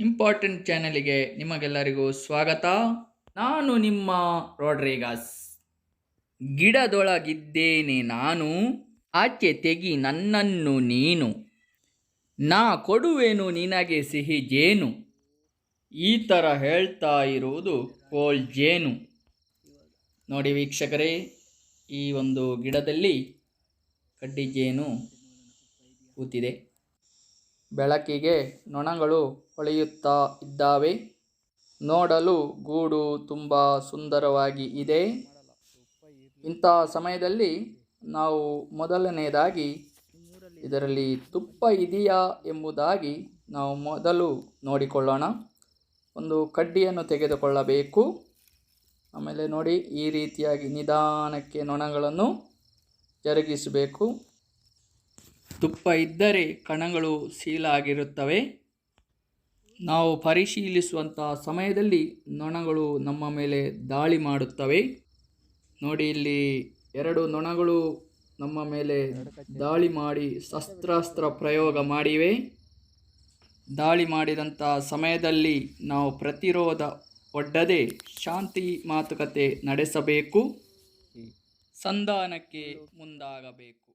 Important ಚಾನೆಲ್ಗೆ ನಿಮಗೆಲ್ಲರಿಗೂ ಸ್ವಾಗತ. ನಾನು ನಿಮ್ಮ ರೋಡ್ರಿಗಾಸ್. ಗಿಡದೊಳಗಿದ್ದೇನೆ ನಾನು, ಆಚೆ ತೆಗಿ ನನ್ನನ್ನು ನೀನು, ನಾ ಕೊಡುವೆನು ನಿನಗೆ ಸಿಹಿ ಜೇನು. ಈ ಥರ ಹೇಳ್ತಾ ಇರುವುದು ಕೋಲ್ ಜೇನು. ನೋಡಿ ವೀಕ್ಷಕರೇ, ಈ ಒಂದು ಗಿಡದಲ್ಲಿ ಕಡ್ಡಿ ಜೇನು ಕೂತಿದೆ. ಬೆಳಕಿಗೆ ನೊಣಗಳು ಹೊಳೆಯುತ್ತಾ ಇದ್ದಾವೆ. ನೋಡಲು ಗೂಡು ತುಂಬ ಸುಂದರವಾಗಿ ಇದೆ. ಇಂಥ ಸಮಯದಲ್ಲಿ ನಾವು ಮೊದಲನೆಯದಾಗಿ ಇದರಲ್ಲಿ ತುಪ್ಪ ಇದೆಯಾ ಎಂಬುದಾಗಿ ನಾವು ಮೊದಲು ನೋಡಿಕೊಳ್ಳೋಣ. ಒಂದು ಕಡ್ಡಿಯನ್ನು ತೆಗೆದುಕೊಳ್ಳಬೇಕು. ಆಮೇಲೆ ನೋಡಿ, ಈ ರೀತಿಯಾಗಿ ನಿಧಾನಕ್ಕೆ ನೊಣಗಳನ್ನು ಜರುಗಿಸಬೇಕು. ತುಪ್ಪ ಇದ್ದರೆ ಕಣಗಳು ಸೀಲಾಗಿರುತ್ತವೆ. ನಾವು ಪರಿಶೀಲಿಸುವಂಥ ಸಮಯದಲ್ಲಿ ನೊಣಗಳು ನಮ್ಮ ಮೇಲೆ ದಾಳಿ ಮಾಡುತ್ತವೆ. ನೋಡಿ, ಇಲ್ಲಿ 2 ನೊಣಗಳು ನಮ್ಮ ಮೇಲೆ ದಾಳಿ ಮಾಡಿ ಶಸ್ತ್ರಾಸ್ತ್ರ ಪ್ರಯೋಗ ಮಾಡಿವೆ. ದಾಳಿ ಮಾಡಿದಂಥ ಸಮಯದಲ್ಲಿ ನಾವು ಪ್ರತಿರೋಧ ಒಡ್ಡದೆ ಶಾಂತಿ ಮಾತುಕತೆ ನಡೆಸಬೇಕು, ಸಂಧಾನಕ್ಕೆ ಮುಂದಾಗಬೇಕು.